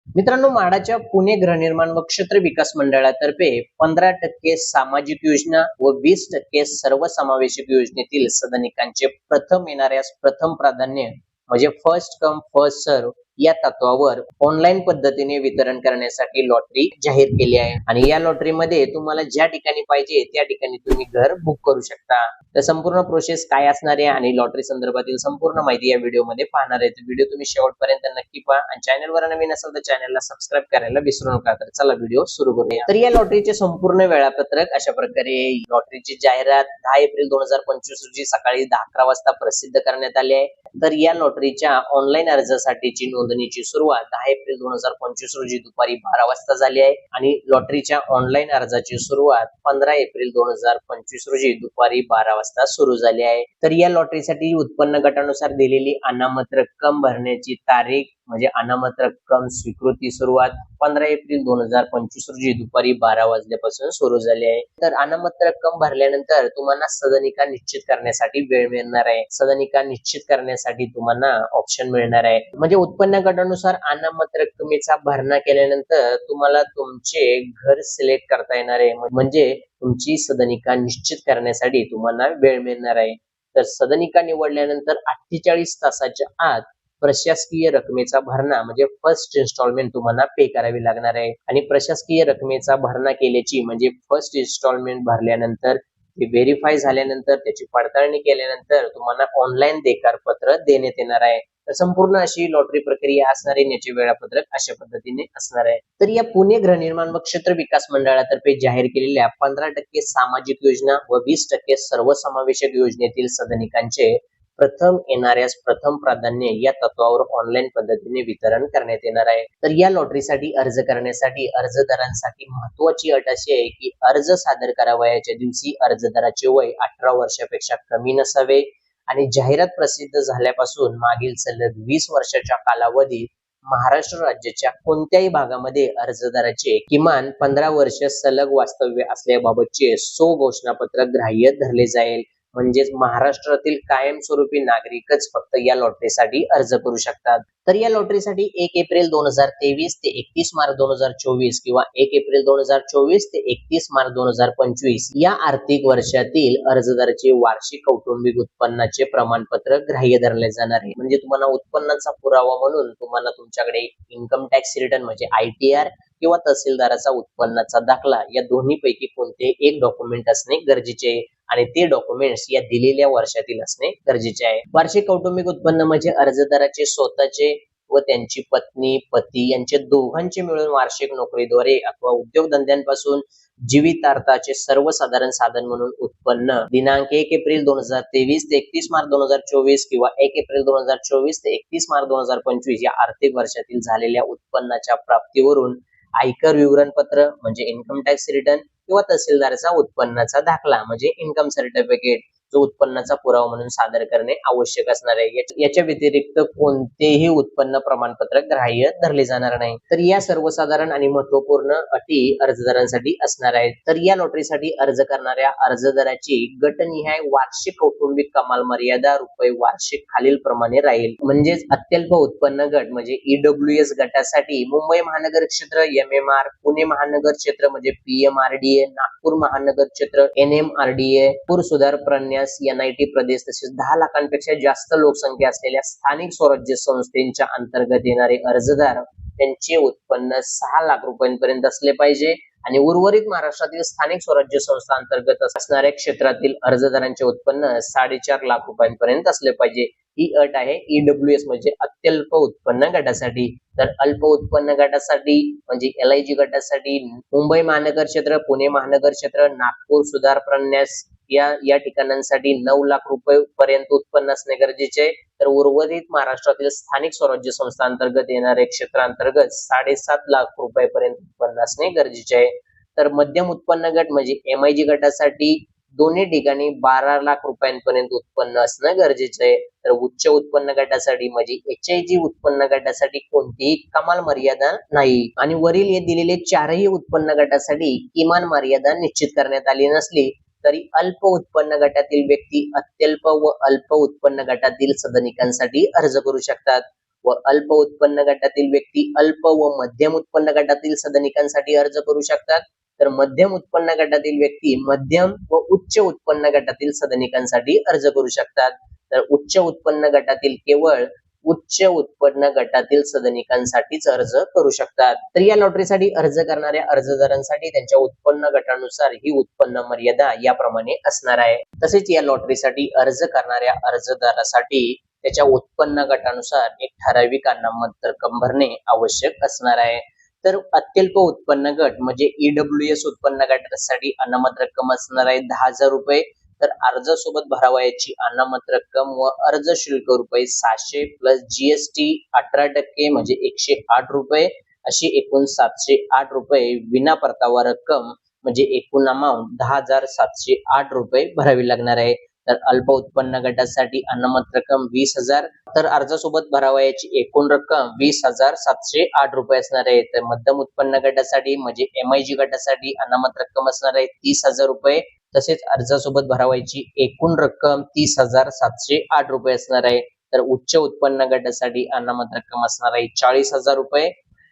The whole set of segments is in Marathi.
मित्रांनो, म्हाडाच्या पुणे गृहनिर्माण व क्षेत्र विकास मंडळातर्फे 15% सामाजिक योजना व 20% सर्वसमावेशक योजनेतील सदनिकांचे प्रथम येणाऱ्यास प्रथम प्राधान्य म्हणजे फर्स्ट कम फर्स्ट सर्व या तत्वावर ऑनलाईन पद्धतीने वितरण करण्यासाठी लॉटरी जाहीर केली आहे. आणि या लॉटरीमध्ये तुम्हाला ज्या ठिकाणी पाहिजे त्या ठिकाणी तुम्ही घर बुक करू शकता. तर संपूर्ण प्रोसेस काय असणार आहे आणि लॉटरी संदर्भातील संपूर्ण माहिती या व्हिडिओमध्ये पाहणार आहे. व्हिडिओ तुम्ही शेवटपर्यंत नक्की पहा आणि चॅनलवर नवीन असेल तर चॅनलला सबस्क्राईब करायला विसरू नका. तर चला व्हिडिओ सुरू करूया. तर या लॉटरीचे संपूर्ण वेळापत्रक अशा प्रकारे. लॉटरीची जाहिरात 10 एप्रिल 2025 रोजी सकाळी 10-11 वाजता प्रसिद्ध करण्यात आली आहे. तर या लॉटरीच्या ऑनलाईन अर्जासाठीची नोंदणीची सुरुवात 10 एप्रिल 2025 रोजी दुपारी 12 वाजता झाली आहे आणि लॉटरीच्या ऑनलाईन अर्जाची सुरुवात 15 एप्रिल 2025 रोजी दुपारी 12 वाजता सुरू झाली आहे. तर या लॉटरीसाठी उत्पन्न गटानुसार दिलेली अनामत रक्कम भरण्याची तारीख म्हणजे अनामत रक्कम स्वीकृती सुरुवात 15 एप्रिल 2025 रोजी दुपारी 12 वाजल्यापासून सुरू झाली आहे. तर अनामत रक्कम भरल्यानंतर तुम्हाला सदनिका निश्चित करण्यासाठी वेळ मिळणार आहे. सदनिका निश्चित करण्यासाठी तुम्हाला ऑप्शन मिळणार आहे. म्हणजे उत्पन्न गटानुसार अनामत रक्कमेचा भरणा केल्यानंतर तुम्हाला तुमचे घर सिलेक्ट करता येणार आहे. म्हणजे तुमची सदनिका निश्चित करण्यासाठी तुम्हाला वेळ मिळणार आहे. तर सदनिका निवडल्यानंतर 48 तासाच्या आत प्रशासकीय रकमेचा भरणा म्हणजे फर्स्ट इन्स्टॉलमेंट तुम्हाला पे करावी लागणार आहे. आणि प्रशासकीय रकमेचा भरणा केल्याची म्हणजे फर्स्ट इन्स्टॉलमेंट भरल्यानंतर ते व्हेरीफाय झाल्यानंतर त्याची पडताळणी केल्यानंतर तुम्हाला ऑनलाईन देकार पत्र देण्यात येणार आहे. तर संपूर्ण अशी लॉटरी प्रक्रिया असणार आहे. याचे वेळापत्रक अशा पद्धतीने असणार आहे. तर या पुणे गृहनिर्माण व क्षेत्र विकास मंडळातर्फे जाहीर केलेल्या 15% सामाजिक योजना व 20% सर्वसमावेशक योजनेतील सदनिकांचे प्रथम येणाऱ्यास प्रथम प्राधान्य या तत्वावर ऑनलाईन पद्धतीने वितरण करण्यात येणार आहे. तर या लॉटरीसाठी अर्ज करण्यासाठी अर्जदारांसाठी महत्वाची अट अशी आहे की अर्ज सादर करावयाच्या दिवशी अर्जदाराचे वय 18 वर्षापेक्षा कमी नसावे आणि जाहिरात प्रसिद्ध झाल्यापासून मागील सलग 20 वर्षाच्या कालावधीत महाराष्ट्र राज्याच्या कोणत्याही भागामध्ये अर्जदाराचे किमान 15 वर्ष सलग वास्तव्य असल्याबाबतचे घोषणापत्र ग्राह्य धरले जाईल. म्हणजेच महाराष्ट्रातील कायमस्वरूपी नागरिकच फक्त या लॉटरीसाठी अर्ज करू शकतात. तर या लॉटरीसाठी 1 एप्रिल 2023 ते 31 मार्च 2024 किंवा 1 एप्रिल 2024 ते 31 मार्च 2025 या आर्थिक वर्षातील अर्जदाराचे वार्षिक कौटुंबिक उत्पन्नाचे प्रमाणपत्र ग्राह्य धरले जाणार आहे. म्हणजे तुम्हाला उत्पन्नाचा पुरावा म्हणून तुम्हाला तुमच्याकडे इन्कम टॅक्स रिटर्न म्हणजे ITR किंवा तहसीलदाराचा उत्पन्नाचा दाखला या दोन्ही पैकी कोणते एक डॉक्युमेंट असणे गरजेचे आहे. आणि ते डॉक्युमेंट्स या दिलेल्या वर्षातील असणे गरजेचे आहे. वार्षिक कौटुंबिक उत्पन्न म्हणजे अर्जदाराचे स्वतःचे व त्यांची पत्नी पती यांचे दोघांचे मिळून वार्षिक नोकरीद्वारे अथवा उद्योगधंद्यांपासून जीवितार्थाचे सर्वसाधारण साधन म्हणून उत्पन्न दिनांक 1 एप्रिल 2023 ते 31 मार्च 2024 किंवा 1 एप्रिल 2024 ते 31 मार्च 2025 या आर्थिक वर्षातील झालेल्या उत्पन्नाच्या प्राप्तीवरून आयकर विवरणपत्र म्हणजे इन्कम टॅक्स रिटर्न किंवा तहसीलदाराचा उत्पन्नाचा दाखला म्हणजे इन्कम सर्टिफिकेट जो उत्पन्नाचा पुरावा म्हणून सादर करणे आवश्यक असणार आहे. याच्या व्यतिरिक्त कोणतेही उत्पन्न प्रमाणपत्र ग्राह्य धरले जाणार नाही. तर या सर्वसाधारण आणि महत्वपूर्ण अटी अर्जदारांसाठी असणार आहेत. तर या लॉटरीसाठी अर्ज करणाऱ्या अर्जदाराची गटनिहाय वार्षिक कौटुंबिक कमाल मर्यादा रुपये वार्षिक खालील प्रमाणे राहील. म्हणजेच अत्यल्प उत्पन्न गट म्हणजे EWS गटासाठी मुंबई महानगर क्षेत्र MMR, पुणे महानगर क्षेत्र म्हणजे PMRDA, नागपूर महानगर क्षेत्र NMRDA, पूर सुधार प्रन्यास NIT प्रदेश तसेच 10 लाखांपेक्षा जास्त लोकसंख्या असलेल्या स्थानिक स्वराज्य संस्थेच्या अंतर्गत येणारे अर्जदार त्यांचे उत्पन्न 6 लाख रुपयांपर्यंत असले पाहिजे आणि उर्वरित महाराष्ट्रातील स्थानिक स्वराज्य संस्था अंतर्गत असणाऱ्या क्षेत्रातील अर्जदारांचे उत्पन्न 4.5 लाख रुपयांपर्यंत असले पाहिजे. ही अट आहे EWS म्हणजे अत्यल्प उत्पन्न गटासाठी. तर अल्प उत्पन्न गटासाठी म्हणजे LIG गटासाठी मुंबई महानगर क्षेत्र, पुणे महानगर क्षेत्र, नागपूर सुधार प्रन्यास या ठिकाणांसाठी 9 लाख रुपये पर्यंत उत्पन्न असणे गरजेचे आहे. तर उर्वरित महाराष्ट्रातील स्थानिक स्वराज्य संस्था अंतर्गत येणारे क्षेत्रांतर्गत 7.5 लाख रुपयापर्यंत उत्पन्न असणे गरजेचे आहे. तर मध्यम उत्पन्न गट म्हणजे MIG गटासाठी दोन्ही ठिकाणी 12 लाख रुपयांपर्यंत उत्पन्न असणं गरजेचं आहे. तर उच्च उत्पन्न गटासाठी म्हणजे HIG उत्पन्न गटासाठी कोणतीही कमाल मर्यादा नाही. आणि वरील हे दिलेले चारही उत्पन्न गटासाठी किमान मर्यादा निश्चित करण्यात आली नसली तरी अल्प उत्पन्न गटातील व्यक्ती अत्यल्प व अल्प उत्पन्न गटातील सदनिकांसाठी अर्ज करू शकतात. व अल्प उत्पन्न गटातील व्यक्ती अल्प व मध्यम उत्पन्न गटातील सदनिकांसाठी अर्ज करू शकतात. तर मध्यम उत्पन्न गटातील व्यक्ती मध्यम व उच्च उत्पन्न गटातील सदनिकांसाठी अर्ज करू शकतात. तर उच्च उत्पन्न गटातील केवळ उच्च उत्पन्न गटातील सदनिकांसाठीच अर्ज करू शकतात. तर या लॉटरीसाठी अर्ज करणाऱ्या अर्जदारांसाठी त्यांच्या उत्पन्न गटानुसार ही उत्पन्न मर्यादा याप्रमाणे असणार आहे. तसेच या लॉटरीसाठी अर्ज करणाऱ्या अर्जदारासाठी त्याच्या उत्पन्न गटानुसार एक ठराविक अनामत रक्कम भरणे आवश्यक असणार आहे. तर अत्यल्प उत्पन्न गट म्हणजे ईडब्ल्यूएस उत्पन्न गटासाठी अनामत रक्कम असणार आहे 10,000 रुपये. तर अर्जासोबत भरावयाची अनामत रक्कम व अर्ज शुल्क रुपये 600 प्लस जीएसटी 18% म्हणजे 108 रुपये अशी एकूण 708 रुपये विना परतावा रक्कम म्हणजे एकूण अमाऊंट 10,708 रुपये भरावी लागणार आहे. तर अल्प उत्पन्न गटासाठी अनामत रक्कम 20,000. तर अर्जासोबत भरावयाची एकूण रक्कम 20,708 रुपये असणार आहे. तर मध्यम उत्पन्न गटासाठी म्हणजे एमआयजी गटासाठी अनामत रक्कम असणार आहे 30,000 रुपये. तसेच अर्जासोबत भरावयाची एकूण रक्कम 30,708 रुपये असणार आहे. तर उच्च उत्पन्न गटासाठी अनामत रक्कम असणार आहे 40,000 रुपये.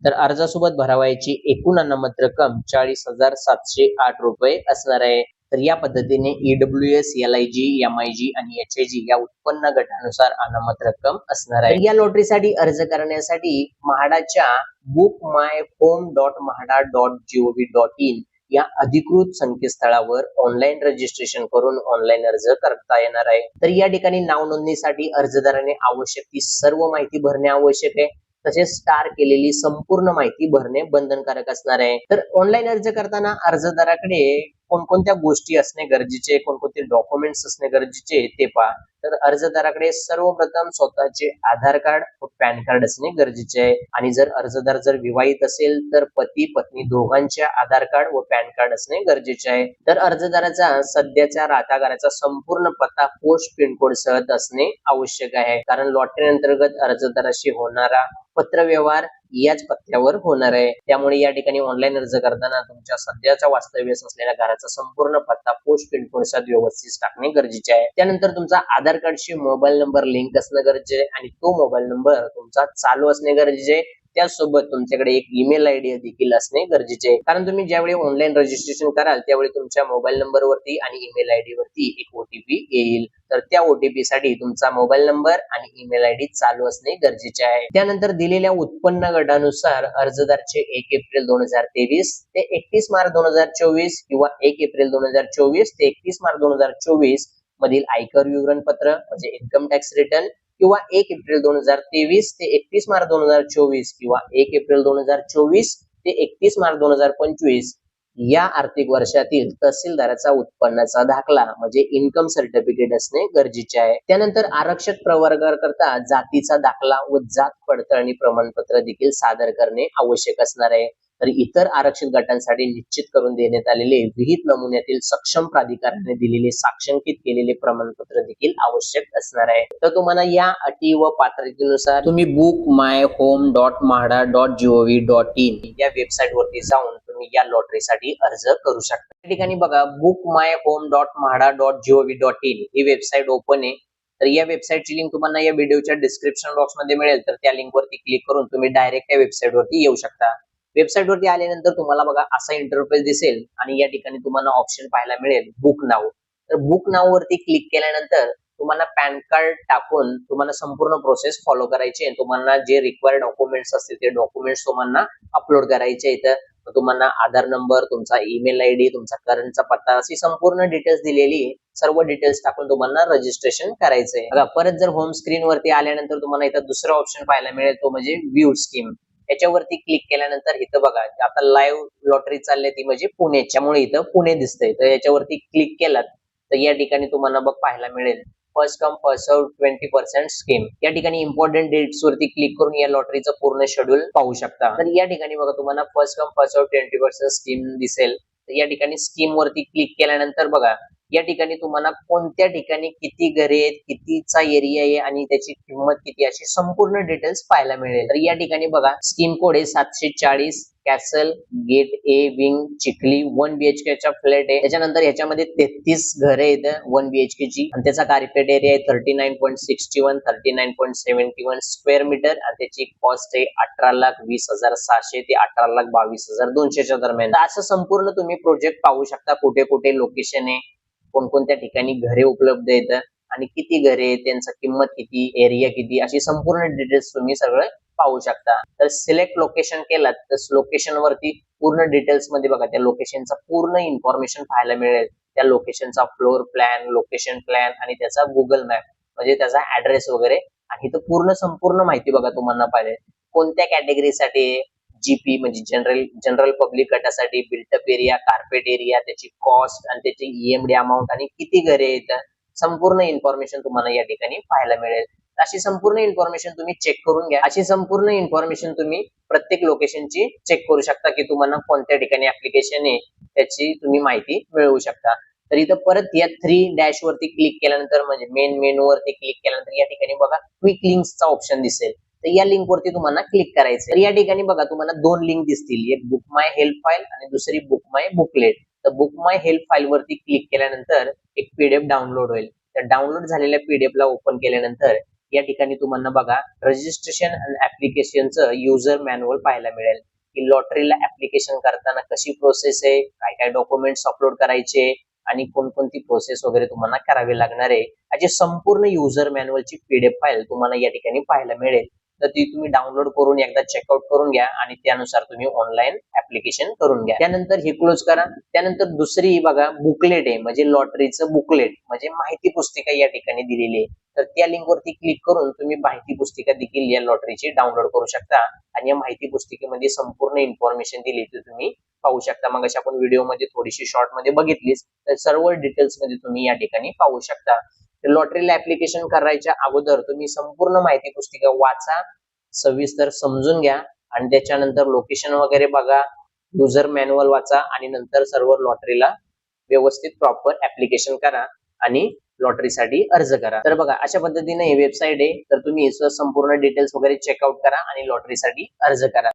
तर अर्जासोबत भरावयाची एकूण अनामत रक्कम 40,708 रुपये असणार आहे. तर या पद्धतीने ईडब्ल्यूएस, एलआयजी, एमआयजी आणि एचआयजी या उत्पन्न गटानुसार अनामत रक्कम असणार आहे. या लॉटरीसाठी अर्ज करण्यासाठी म्हाडाच्या bookmyhome.mahda.gov.in या अधिकृत संकेतस्थळावर ऑनलाईन रजिस्ट्रेशन करून ऑनलाईन अर्ज करता येणार आहे. तर या ठिकाणी नाव नोंदणीसाठी अर्जदाराने आवश्यक ती सर्व माहिती भरणे आवश्यक आहे. तसेच स्टार केलेली संपूर्ण माहिती भरणे बंधनकारक असणार आहे. तर ऑनलाईन अर्ज करताना अर्जदाराकडे कोणकोणत्या गोष्टी असणे गरजेचे, कोणकोणते डॉक्युमेंट्स असणे गरजेचे ते पहा. तर अर्जदाराकडे सर्वप्रथम स्वतःचे आधार कार्ड व पॅन कार्ड असणे गरजेचे आहे. आणि जर अर्जदार जर विवाहित असेल तर पती पत्नी दोघांच्या आधार कार्ड व पॅन कार्ड असणे गरजेचे आहे. तर अर्जदाराचा सध्याच्या राहत्या घराचा संपूर्ण पत्ता पोस्ट पिनकोड सह असणे आवश्यक आहे. कारण लॉटरी अंतर्गत अर्जदाराशी होणारा पत्रव्यवहार याच पत्त्यावर होणार आहे. त्यामुळे या ठिकाणी ऑनलाईन अर्ज करताना तुमच्या सध्याचा वास्तव्यास असलेल्या घराचा संपूर्ण पत्ता पोस्ट पिनकोड सह व्यवस्थित टाकणे गरजेचे आहे. त्यानंतर तुमचा आधार कार्डशी मोबाईल नंबर लिंक असणं गरजेचे आहे आणि तो मोबाईल नंबर तुमचा चालू असणे गरजेचे आहे. त्यासोबत तुमच्याकडे एक ईमेल आयडी देखील असणे गरजेचे आहे. कारण तुम्ही ज्यावेळी ऑनलाईन रजिस्ट्रेशन कराल त्यावेळी तुमच्या मोबाईल नंबर वरती आणि ईमेल आयडी वरती एक ओटीपी येईल. तर त्या ओटीपी साठी तुमचा मोबाईल नंबर आणि ईमेल आयडी चालू असणे गरजेचे आहे. त्यानंतर दिलेल्या उत्पन्न गटानुसार अर्जदारचे 1 एप्रिल 2023 ते 31 मार्च 2024 किंवा 1 एप्रिल 2024 ते 31 मार्च 2024 मधील आयकर विवरणपत्र म्हणजे इन्कम टॅक्स रिटर्न किंवा 1 एप्रिल 2023 ते 31 मार्च 2024 किंवा 1 एप्रिल 2024 ते 31 मार्च 2025 या आर्थिक वर्षातील तहसीलदाराचा उत्पन्नाचा दाखला म्हणजे इन्कम सर्टिफिकेट असणे गरजेचे आहे. त्यानंतर आरक्षक प्रवर्गाकरता जातीचा दाखला व जात पडताळणी प्रमाणपत्र देखील सादर करणे आवश्यक असणार आहे. तर इतर आरक्षित गटांसाठी निश्चित करून देण्यात आलेले विहित नमुन्यातील सक्षम प्राधिकरणाने दिलेले साक्षांकित केलेले प्रमाणपत्र देखील आवश्यक असणार आहे. तर तुम्हाला या अटी व पात्रतेनुसार तुम्ही bookmyhome.mahda.gov.in या वेबसाईट वरती जाऊन तुम्ही या लॉटरीसाठी अर्ज करू शकता. या ठिकाणी बघा bookmyhome.mahda.gov.in ही वेबसाईट ओपन आहे. तर या वेबसाईटची लिंक तुम्हाला या व्हिडिओच्या डिस्क्रिप्शन बॉक्स मध्ये मिळेल. तर त्या लिंक वरती क्लिक करून तुम्ही डायरेक्ट त्या वेबसाईट वरती येऊ शकता. वेबसाईट वरती आल्यानंतर तुम्हाला बघा असा इंटरफेस दिसेल आणि या ठिकाणी तुम्हाला ऑप्शन पाहायला मिळेल बुक नाव. तर बुक नाव वरती क्लिक केल्यानंतर तुम्हाला पॅन कार्ड टाकून तुम्हाला संपूर्ण प्रोसेस फॉलो करायची आहे. तुम्हाला जे रिक्वायर्ड डॉक्युमेंट्स असतील ते डॉक्युमेंट्स तुम्हाला अपलोड करायचे इथं. तुम्हाला आधार नंबर, तुमचा ईमेल आयडी, तुमचा करंटचा पत्ता अशी संपूर्ण डिटेल्स दिलेली सर्व डिटेल्स टाकून तुम्हाला रजिस्ट्रेशन करायचंय. बघा परत जर होम स्क्रीन वरती आल्यानंतर तुम्हाला इथं दुसरा ऑप्शन पाहायला मिळेल तो म्हणजे व्ह्यू स्कीम. याच्यावरती क्लिक केल्यानंतर इथं बघा आता लाईव्ह लॉटरी चालली ती म्हणजे पुण्याच्यामुळे इथं पुणे दिसतंय. तर याच्यावरती क्लिक केलात तर या ठिकाणी तुम्हाला बघ पाहायला मिळेल first come first serve 20% scheme. या ठिकाणी इम्पॉर्टंट डेट्स वरती क्लिक करून या लॉटरीचं पूर्ण शेड्यूल पाहू शकता. तर या ठिकाणी बघा तुम्हाला first come first serve 20% scheme दिसेल. तर या ठिकाणी स्कीम वरती क्लिक केल्यानंतर बघा या ठिकाणी तुम्हाला कोणत्या ठिकाणी किती घरे आहेत, कितीचा एरिया आहे आणि त्याची किंमत किती अशी संपूर्ण डिटेल्स पाहायला मिळेल. तर या ठिकाणी बघा स्कीम कोड आहे 740 castle gate A wing Chikhli 1 BHK चा फ्लॅट आहे. त्याच्यानंतर ह्याच्यामध्ये 33 घरे आहेत 1 BHK ची आणि त्याचा कार्पेट एरिया आहे 39.61 39.71 स्क्वेअर मीटर आणि त्याची कॉस्ट आहे 18,20,700 ते 18,22,200 दरम्यान. तर असं संपूर्ण तुम्ही प्रोजेक्ट पाहू शकता, कुठे कुठे लोकेशन आहे, कोणकोणत्या ठिकाणी घरे उपलब्ध आहेत आणि किती घरे आहेत, त्यांचा किंमत किती, एरिया किती, अशी संपूर्ण डिटेल्स तुम्ही सगळं पाहू शकता. तर सिलेक्ट लोकेशन केलात तर लोकेशन वरती पूर्ण डिटेल्स मध्ये बघा त्या लोकेशनचा पूर्ण इन्फॉर्मेशन पाहायला मिळेल. त्या लोकेशनचा फ्लोर प्लॅन, लोकेशन प्लॅन आणि त्याचा गुगल मॅप म्हणजे त्याचा ऍड्रेस वगैरे आणि इथं पूर्ण संपूर्ण माहिती बघा तुम्हाला पाहिजे. कोणत्या कॅटेगरीसाठी जीपी म्हणजे जनरल पब्लिक गटासाठी, बिल्टअप एरिया, कार्पेट एरिया, त्याची कॉस्ट आणि त्याची ईएमडी अमाऊंट आणि किती घरे आहेत, संपूर्ण इन्फॉर्मेशन तुम्हाला या ठिकाणी पाहायला मिळेल. अशी संपूर्ण इन्फॉर्मेशन तुम्ही चेक करून घ्या. अशी संपूर्ण इन्फॉर्मेशन तुम्ही प्रत्येक लोकेशनची चेक करू शकता की तुम्हाला कोणत्या ठिकाणी ऍप्लिकेशन आहे त्याची तुम्ही माहिती मिळवू शकता. तर इथं परत या 3 डॅश वरती क्लिक केल्यानंतर म्हणजे मेन मेनू वरती क्लिक केल्यानंतर या ठिकाणी बघा क्विक लिंक्सचा ऑप्शन दिसेल. तर या लिंक वरती तुम्हाला क्लिक करायचं. तर या ठिकाणी बघा तुम्हाला 2 लिंक दिसतील, एक बुक माय हेल्प फाईल आणि दुसरी बुक माय बुकलेट. तर बुक माय हेल्प फाईल वरती क्लिक केल्यानंतर एक पीडीएफ डाउनलोड होईल. तर डाउनलोड झालेल्या पीडीएफ ला ओपन केल्यानंतर या ठिकाणी तुम्हाला बघा रजिस्ट्रेशन आणि ऍप्लिकेशनचं युजर मॅन्युअल पाहायला मिळेल की लॉटरीला ऍप्लिकेशन करताना कशी प्रोसेस आहे, काय काय डॉक्युमेंट्स अपलोड करायचे आणि कोणकोणती प्रोसेस वगैरे तुम्हाला करावी लागणार आहे याची संपूर्ण युजर मॅन्युअलची पीडीएफ फाईल तुम्हाला या ठिकाणी पाहायला मिळेल. तर ती तुम्ही डाउनलोड करून एकदा चेकआउट करून घ्या आणि त्यानुसार तुम्ही ऑनलाईन ऍप्लिकेशन करून घ्या. त्यानंतर हे क्लोज करा. त्यानंतर दुसरी बघा बुकलेट आहे म्हणजे लॉटरीचं बुकलेट म्हणजे माहिती पुस्तिका या ठिकाणी दिलेली आहे. तर त्या लिंक वरती क्लिक करून तुम्ही माहिती पुस्तिका देखील या लॉटरीची डाउनलोड करू शकता आणि या माहिती पुस्तिकेमध्ये संपूर्ण इन्फॉर्मेशन दिली ती तुम्ही पाहू शकता. मग अशी आपण व्हिडिओमध्ये थोडीशी शॉर्ट मध्ये बघितलीच, तर सर्व डिटेल्स मध्ये तुम्ही या ठिकाणी पाहू शकता. लॉटरीला ऍप्लिकेशन करायच्या अगोदर तुम्ही संपूर्ण माहिती पुस्तिका वाचा, सविस्तर समजून घ्या आणि त्याच्यानंतर लोकेशन वगैरे बघा, युजर मॅन्युअल वाचा आणि नंतर सर्व लॉटरीला व्यवस्थित प्रॉपर ऍप्लिकेशन करा आणि लॉटरीसाठी अर्ज करा. तर बघा अशा पद्धतीने ही वेबसाईट आहे. तर तुम्ही संपूर्ण डिटेल्स वगैरे चेकआउट करा आणि लॉटरीसाठी अर्ज करा.